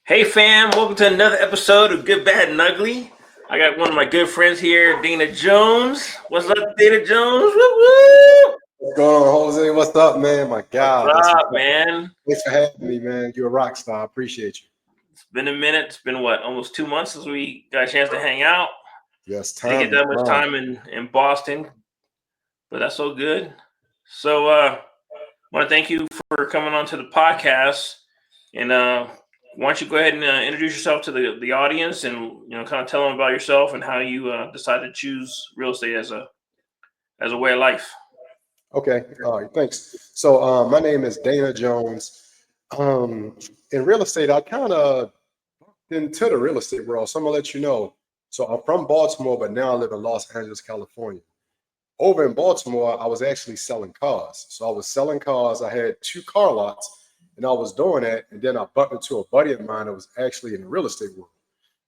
Hey fam, welcome to another episode of Good, Bad, and Ugly. I got one of my good friends here, Dana Jones. What's up, Dana Jones? Woo woo! What's going on, Jose? What's up, man? My What's God, that's up, what's up. man? Thanks for having me, man. You're a rock star. I appreciate you. It's been a minute. It's been what, almost 2 months since we got a chance to hang out. Yes, Didn't time get is that much flying. time in Boston, but that's so good. So I want to thank you for coming on to the podcast. And why don't you go ahead and introduce yourself to the audience and kind of tell them about yourself and how you decided to choose real estate as a way of life. Okay, all right, thanks. So, my name is Dana Jones. Um, in real estate, I kind of into the real estate world. So I'm gonna let you know. So I'm from Baltimore, but now I live in Los Angeles, California. Over in Baltimore, I was actually selling cars. So I was selling cars. I had two car lots, and I was doing that. And then I bumped into a buddy of mine that was actually in the real estate world.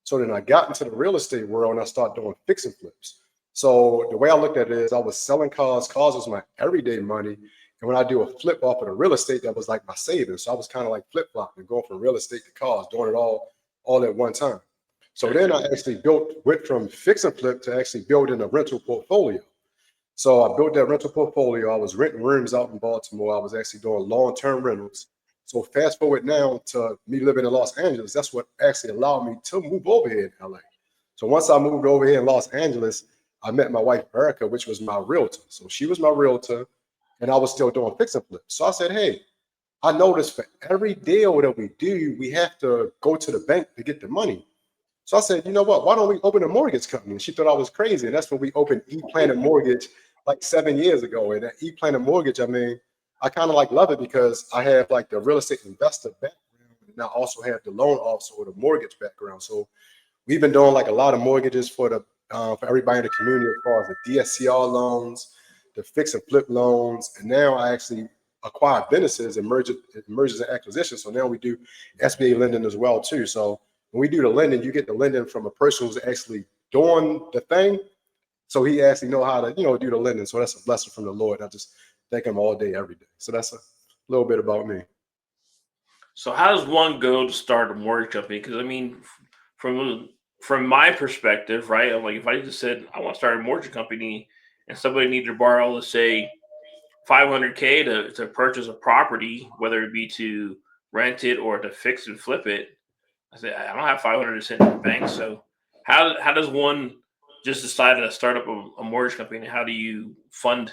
So then I got into the real estate world and I started doing fix and flips. So the way I looked at it is I was selling cars. Cars was my everyday money. And when I do a flip off of the real estate, that was like my savings. So I was kind of like flip flopping, going from real estate to cars, doing it all at one time. So then I actually went from fix and flip to actually building a rental portfolio. So I built that rental portfolio. I was renting rooms out in Baltimore. I was actually doing long-term rentals. So fast forward now to me living in Los Angeles, that's what actually allowed me to move over here in LA. So once I moved over here in Los Angeles, I met my wife Erica, which was my realtor. So she was my realtor, and I was still doing fix and flip. So I said, hey, I noticed for every deal that we do, we have to go to the bank to get the money. So I said, you know what? Why don't we open a mortgage company? And she thought I was crazy. And that's when we opened E-Planet Mortgage like 7 years ago. And at E-Planet Mortgage, I mean, I kind of like love it because I have like the real estate investor background, and I also have the loan officer or the mortgage background. So we've been doing like a lot of mortgages for everybody in the community as far as the DSCR loans, the fix and flip loans, and now I actually acquire businesses and mergers and acquisitions. So now we do SBA lending as well too. So when we do the lending, you get the lending from a person who's actually doing the thing. So he actually know how to, do the lending. So that's a blessing from the Lord. I just thank him all day, every day. So that's a little bit about me. So how does one go to start a mortgage company? Because I mean, from from my perspective, right? I'm like, if I just said I want to start a mortgage company, and somebody needed to borrow, let's say, 500K to purchase a property, whether it be to rent it or to fix and flip it, I said I don't have 500 to send to the bank. So how does one just decide to start up a mortgage company? And how do you fund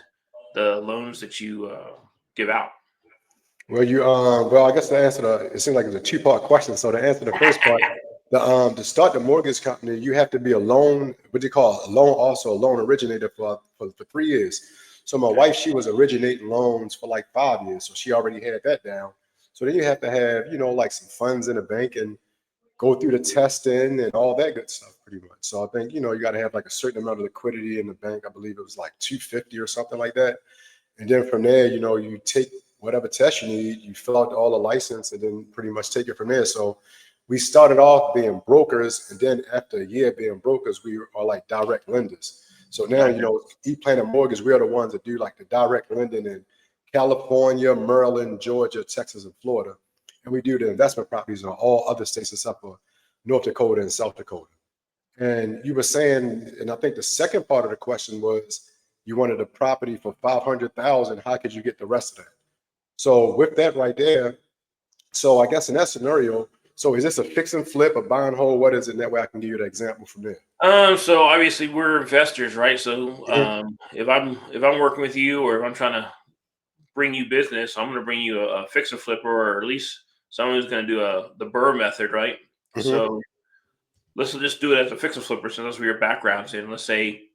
the loans that you give out? Well, I guess the answer to it seems like it's a two-part question. So to answer the first part, to start the mortgage company, you have to be a loan, what do you call it? A loan officer, a loan originator for 3 years. So my wife, she was originating loans for like 5 years, so she already had that down. So then you have to have, like some funds in the bank and go through the testing and all that good stuff, pretty much. So I think, you got to have like a certain amount of liquidity in the bank. I believe it was like 250 or something like that. And then from there, you take whatever test you need, you fill out all the license, and then pretty much take it from there. So we started off being brokers, and then after a year being brokers, we are like direct lenders. So now, Gotcha. E-Planet Mortgage, we are the ones that do like the direct lending in California, Maryland, Georgia, Texas, and Florida. And we do the investment properties in all other states except for North Dakota and South Dakota. And you were saying, and I think the second part of the question was, you wanted a property for 500,000. How could you get the rest of that? So with that right there, so I guess in that scenario, so is this a fix and flip, a buy and hold? What is it? And that way I can give you the example from there. So obviously we're investors, right? So Mhm. if I'm working with you or if I'm trying to bring you business, I'm going to bring you a fix and flipper or at least someone who's going to do the Burr method, right? Mhm. So let's just do it as a fix and flipper. So that's where your background's in. Let's say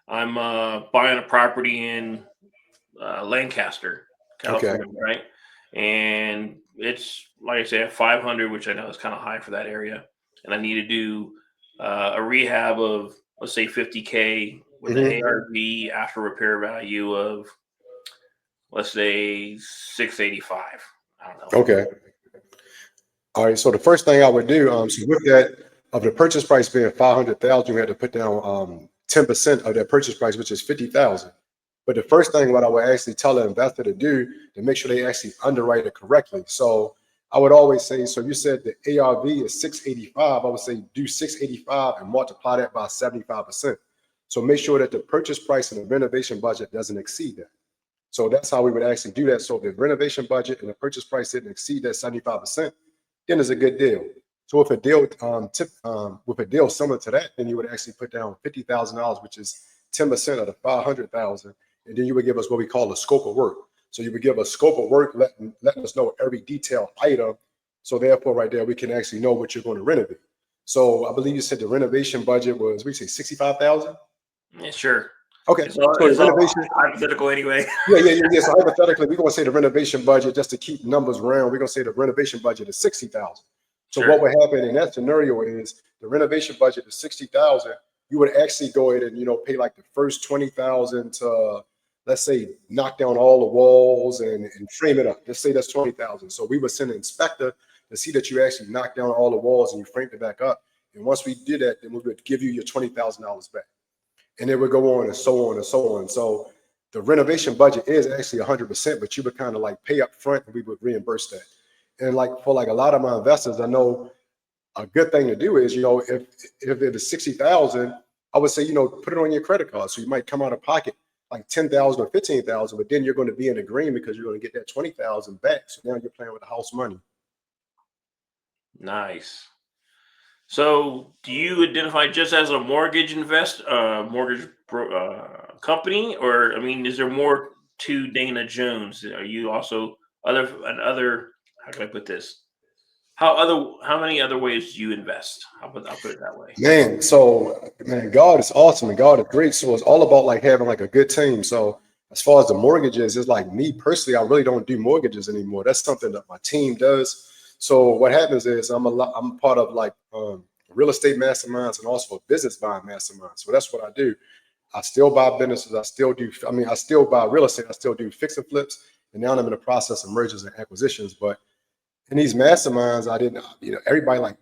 I'm buying a property in Lancaster, Okay. California, right? And it's like I said, 500, which I know is kind of high for that area. And I need to do a rehab of let's say 50K with an Mhm. ARV after repair value of let's say 685. I don't know. Okay. All right. So the first thing I would do, so with that, of the purchase price being 500,000, you had to put down 10% of that purchase price, which is 50,000. But the first thing what I would actually tell an investor to do to make sure they actually underwrite it correctly. So I would always say, so you said the ARV is 685. I would say do 685 and multiply that by 75%. So make sure that the purchase price and the renovation budget doesn't exceed that. So that's how we would actually do that. So if the renovation budget and the purchase price didn't exceed that 75%, then it's a good deal. So if a deal with a deal similar to that, then you would actually put down $50,000, which is 10% of the 500,000, and then you would give us what we call a scope of work. So you would give a scope of work, letting us know every detailed item. So therefore, right there, we can actually know what you're going to renovate. So I believe you said the renovation budget was, we say 65,000. Yeah, sure. Okay, so the It's all renovation, hypothetical anyway. yeah. So hypothetically, we're gonna say the renovation budget, just to keep numbers round, we're gonna say the renovation budget is 60,000. So what Sure. would happen in that scenario is the renovation budget is 60,000. You would actually go ahead and pay like the first 20,000 to, let's say, knock down all the walls and frame it up. Let's say that's 20,000. So we would send an inspector to see that you actually knocked down all the walls and you framed it back up. And once we did that, then we would give you your $20,000 back, and it would go on and so on and so on. So the renovation budget is actually 100%, but you would kind of like pay up front and we would reimburse that. And like for like a lot of my investors, I know a good thing to do is, if it is 60,000, I would say, put it on your credit card. So you might come out of pocket like 10,000 or 15,000, but then you're going to be in agreement because you're going to get that 20,000 back. So now you're playing with the house money. Nice. So, do you identify just as a company, or I mean, is there more to Dana Jones? Are you also other? How can I put this? How many other ways do you invest? I'll put it that way. Man, God is awesome and God is great. So it's all about like having like a good team. So as far as the mortgages, it's like me personally, I really don't do mortgages anymore. That's something that my team does. So what happens is I'm part of like real estate masterminds and also a business buying mastermind. So that's what I do. I still buy businesses. I still buy real estate. I still do fix and flips. And now I'm in the process of mergers and acquisitions. But in these masterminds, I didn't, everybody like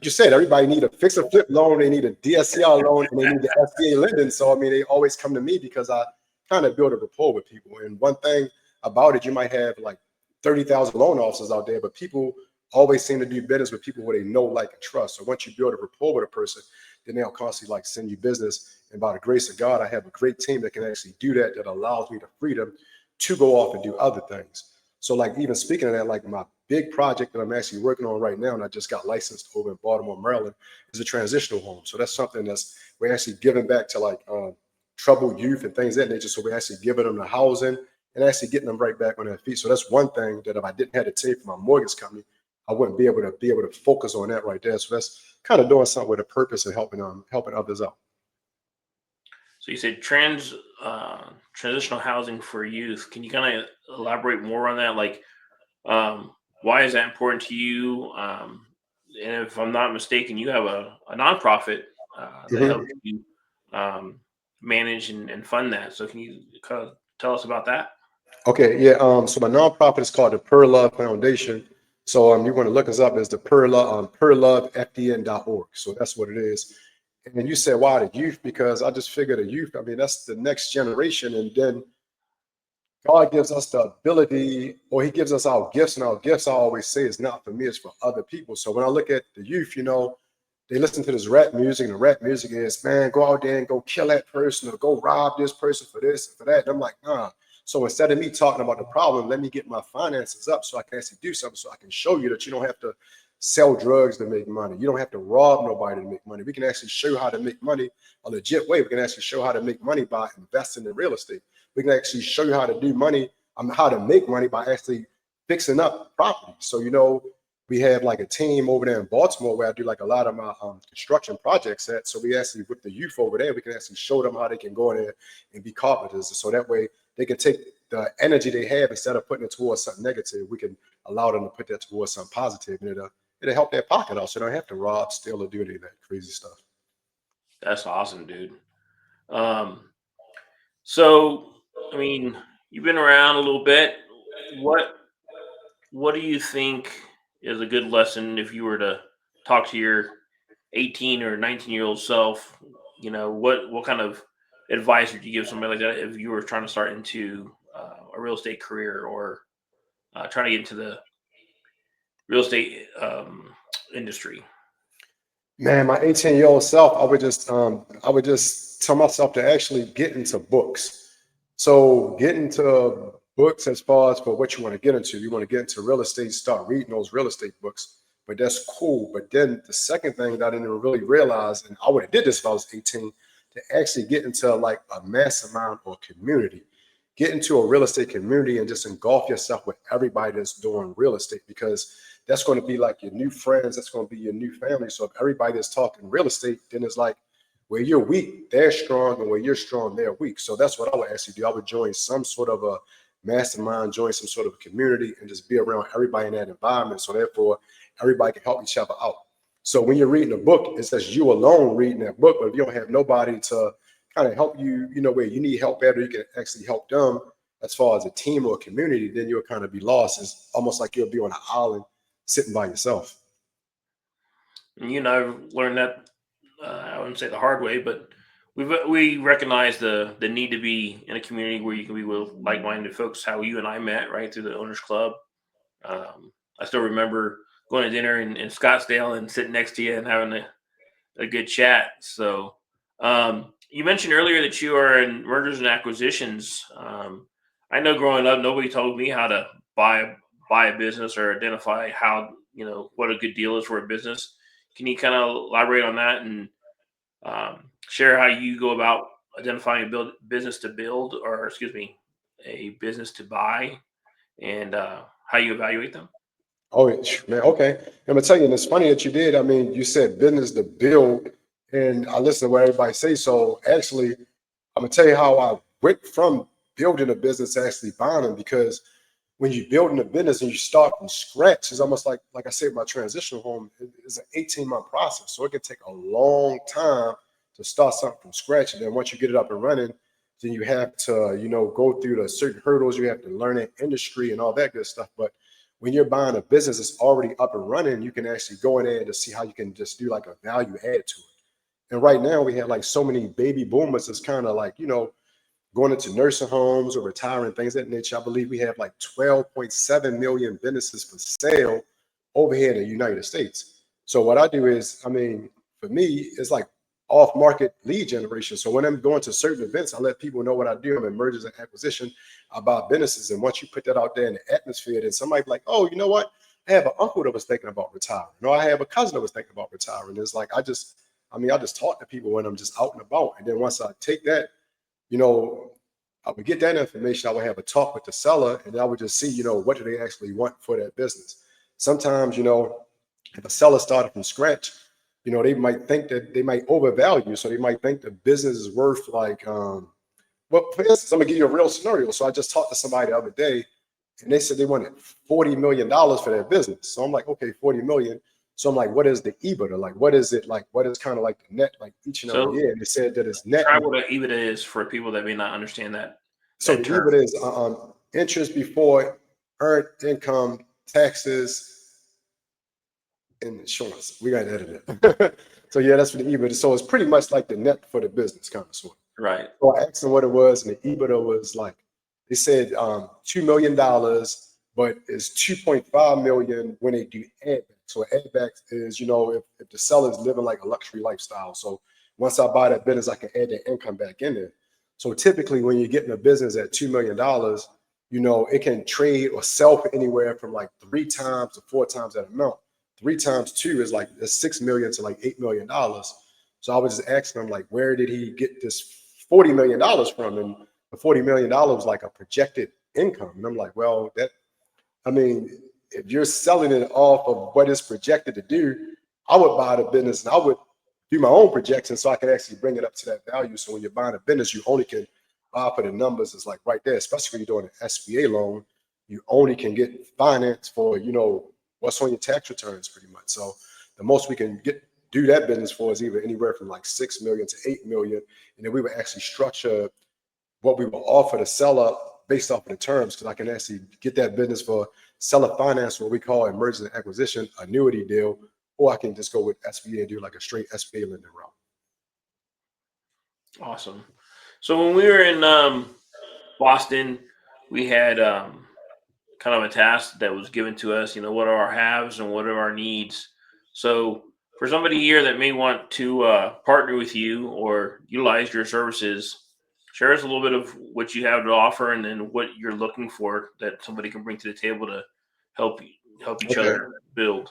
you said, everybody need a fix and flip loan, they need a DSCR loan, and they need the SBA lending. So I mean, they always come to me because I kind of build a rapport with people. And one thing about it, you might have like 30,000 loan officers out there, but people always seem to do business with people where they know, like, and trust. So once you build a rapport with a person, then they'll constantly like send you business. And by the grace of God, I have a great team that can actually do that, that allows me the freedom to go off and do other things. So like even speaking of that, like my big project that I'm actually working on right now, and I just got licensed over in Baltimore, Maryland, is a transitional home. So that's something that's we're actually giving back to like troubled youth and things of that nature. So we're actually giving them the housing and actually getting them right back on their feet. So that's one thing that if I didn't have to take for my mortgage company, I wouldn't be able to focus on that right there. So that's kind of doing something with a purpose and helping others out. So you said transitional housing for youth. Can you kind of elaborate more on that? Like, why is that important to you? And if I'm not mistaken, you have a nonprofit that helps Mhm. you um, manage and fund that. So can you kind of tell us about that? Okay, yeah. So my nonprofit is called the Pure Love Foundation. So you want to look us up as the purelovefdn.org. So that's what it is. And you said, why the youth? Because I just figured the youth, I mean, that's the next generation. And then God gives us the ability, or He gives us our gifts, and our gifts, I always say, is not for me, it's for other people. So when I look at the youth, they listen to this rap music, and the rap music is, man, go out there and go kill that person, or go rob this person for this and for that. And I'm like, nah. So instead of me talking about the problem, let me get my finances up so I can actually do something, so I can show you that you don't have to sell drugs to make money. You don't have to rob nobody to make money. We can actually show you how to make money a legit way. We can actually show how to make money by investing in real estate. We can actually show you how to do money, how to make money by actually fixing up property. So, we have like a team over there in Baltimore where I do like a lot of my construction projects at. So we actually, with the youth over there, we can actually show them how they can go in there and be carpenters. So that way they can take the energy they have, instead of putting it towards something negative, we can allow them to put that towards something positive, and it'll help their pocket out. So they don't have to rob, steal, or do any of that crazy stuff. That's awesome, dude. Um, so, I mean, you've been around a little bit. What What do you think is a good lesson if you were to talk to your 18 or 19-year-old self? What kind of advice would you give somebody like that if you were trying to start into a real estate career or trying to get into the real estate industry? Man, my 18-year-old self, I would just tell myself to actually get into books. So get into books as far as for what you want to get into. You want to get into real estate, start reading those real estate books. But that's cool. But then the second thing that I didn't really realize, and I would have did this if I was 18, to actually get into like a mastermind or community. Get into a real estate community and just engulf yourself with everybody that's doing real estate, because that's going to be like your new friends. That's going to be your new family. So if everybody is talking real estate, then it's like where you're weak, they're strong, and where you're strong, they're weak. So that's what I would actually do. I would join some sort of a mastermind, join some sort of a community, and just be around everybody in that environment. So therefore, everybody can help each other out. So when you're reading a book, it's just you alone reading that book. But if you don't have nobody to kind of help you, where you need help at, or you can actually help them as far as a team or a community, then you'll kind of be lost. It's almost like you'll be on an island sitting by yourself. And I've learned that I wouldn't say the hard way, but we recognize the need to be in a community where you can be with like-minded folks. How you and I met, right, through the owners club. I still remember going to dinner in Scottsdale and sitting next to you and having a good chat. So you mentioned earlier that you are in mergers and acquisitions. I know growing up, nobody told me how to buy a business or identify how what a good deal is for a business. Can you kind of elaborate on that and share how you go about identifying a business to build, or excuse me, a business to buy, and how you evaluate them? Oh, man, okay. I'm gonna tell you, and it's funny that you did. I mean, you said business to build, and I listen to what everybody say. So actually, I'm gonna tell you how I went from building a business to actually buying them. Because when you're building a business and you start from scratch, it's almost like I said, my transitional home is an 18-month process. So it can take a long time to start something from scratch. And then once you get it up and running, then you have to, go through the certain hurdles. You have to learn that industry and all that good stuff. But when you're buying a business that's already up and running, you can actually go in there to see how you can just do like a value add to it. And right now we have like so many baby boomers that's kind of like, going into nursing homes or retiring, things of that nature. I believe we have like 12.7 million businesses for sale over here in the United States. So what I do is, I mean, for me, it's like off market lead generation. So when I'm going to certain events, I let people know what I do. I'm in mergers and acquisition about businesses. And once you put that out there in the atmosphere, then somebody be like, oh, you know what? I have an uncle that was thinking about retiring. No, I have a cousin that was thinking about retiring. It's like, I just talk to people when I'm just out and about. And then once I take that, you know, I would get that information. I would have a talk with the seller, and I would just see, what do they actually want for that business. Sometimes, if a seller started from scratch, they might think that they might overvalue. So they might think the business is worth like, well, for instance, I'm gonna give you a real scenario. So I just talked to somebody the other day, and they said they wanted $40 million for their business. So I'm like, okay, 40 million. So I'm like, what is the EBITDA? Like, what is it like? What is kind of like the net, like each and every So year? And they said that it's net. describe what an EBITDA is for people that may not understand So that the term. EBIT is interest before earned income, taxes, and insurance. We got to edit it. So yeah, that's for the EBIT. So it's pretty much like the net for the business, kind of sort of. Right. So I asked them what it was, and the EBITDA was like, they said $2 million, but it's 2.5 million when they do add back. So add back is, if the seller is living like a luxury lifestyle. So once I buy that business, I can add that income back in there. So typically when you're getting a business at $2 million, it can trade or sell for anywhere from like 3 times to 4 times that amount. 3 times two is like 6 million to like $8 million. So I was just asking him, like, where did he get this $40 million from? And the $40 million was like a projected income. And I'm like, well, I mean, if you're selling it off of what it's projected to do, I would buy the business and I would do my own projections so I can actually bring it up to that value. So when you're buying a business, you only can buy for the numbers. It's like right there, especially when you're doing an SBA loan, you only can get finance for, what's on your tax returns pretty much. So the most we can do that business for is either anywhere from like 6 million to 8 million. And then we would actually structure what we will offer the seller based off of the terms, because I can actually get that business for seller finance, what we call a merger and acquisition annuity deal, or I can just go with SBA and do like a straight SBA lending route. Awesome. So when we were in Boston, we had kind of a task that was given to us. What are our haves and what are our needs? So for somebody here that may want to partner with you or utilize your services, share us a little bit of what you have to offer and then what you're looking for that somebody can bring to the table to help help each Okay. other build.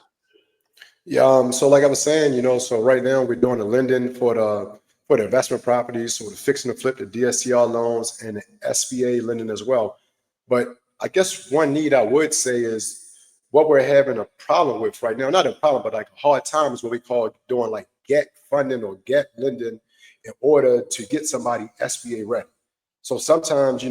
Yeah. So like I was saying, so right now we're doing the lending for the investment properties, so the fix and the flip, the DSCR loans, and the SBA lending as well. But I guess one need I would say is what we're having a problem with right now, not a problem, but like a hard time is what we call doing like get funding or get lending in order to get somebody SBA ready. So sometimes,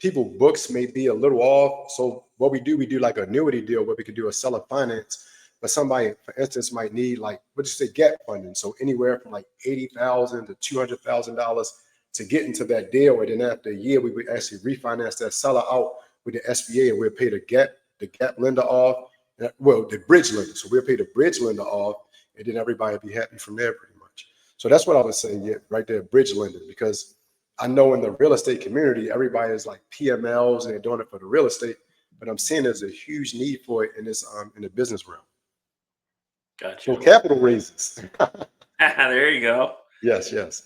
people books may be a little off. So what we do like an annuity deal where we can do a seller finance, but somebody, for instance, might need like what you say get funding. So anywhere from like 80,000 to $200,000 to get into that deal, and then after a year, we would actually refinance that seller out with the SBA, and we'll pay the gap lender off. Well, the bridge lender. So we'll pay the bridge lender off, and then everybody will be happy from there, pretty much. So that's what I was saying, yeah, right there, bridge lender, because I know in the real estate community, everybody is like PMLs and they're doing it for the real estate, but I'm seeing there's a huge need for it in this in the business realm. So Gotcha. capital raises. There you go. Yes, yes.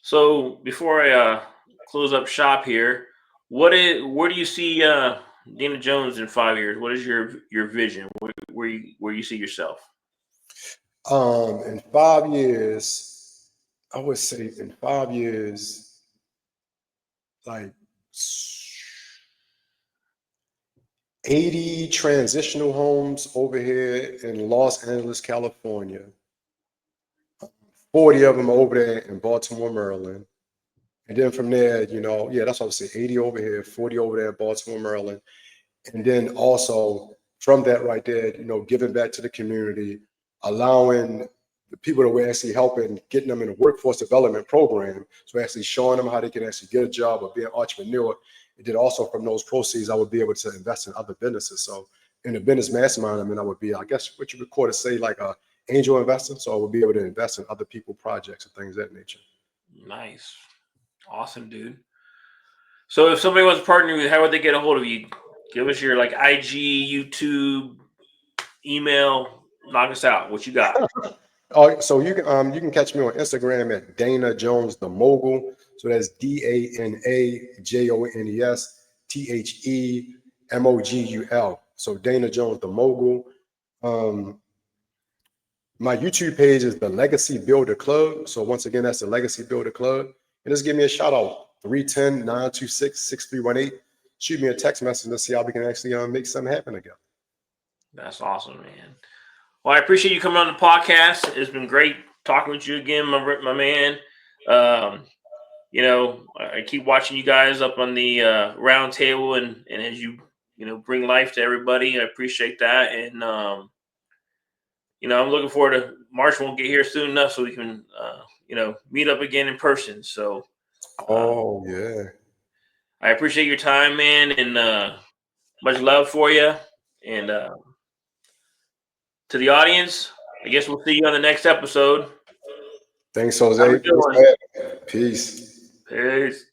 So before I close up shop here, where do you see Dana Jones in 5 years? What is your vision? Where you see yourself? In 5 years, I would say in 5 years, like 80 transitional homes over here in Los Angeles, California. 40 of them over there in Baltimore, Maryland. And then from there, yeah, that's what I would say, 80 over here, 40 over there in Baltimore, Maryland. And then also from that right there, giving back to the community, allowing the people that we're actually helping, getting them in a workforce development program. So actually showing them how they can actually get a job or be an entrepreneur. And then also from those proceeds, I would be able to invest in other businesses. So in the business mastermind, I mean, I would be, I guess what you would call to say like a angel investor. So I would be able to invest in other people projects and things of that nature. Nice, awesome, dude. So if somebody wants to partner with you, how would they get a hold of you? Give us your like IG, YouTube, email. Knock us out. What you got? Oh, so you can catch me on Instagram at Dana Jones the Mogul. So that's DanaJonesTheMogul. So Dana Jones the Mogul. Um, my YouTube page is the Legacy Builder Club. So once again, that's the Legacy Builder Club. And just give me a shout out 310-926-6318. Shoot me a text message to see how we can actually make something happen together. That's awesome, man. Well, I appreciate you coming on the podcast. It's been great talking with you again, my man. Um, I keep watching you guys up on the round table, and as you bring life to everybody. I appreciate that, and I'm looking forward to March. Won't get here soon enough, so we can meet up again in person. So uh, Oh yeah. I appreciate your time, man, and much love for you. And to the audience, I guess we'll see you on the next episode. Thanks, Have Jose. a good Thanks one. for having me. Peace. Peace.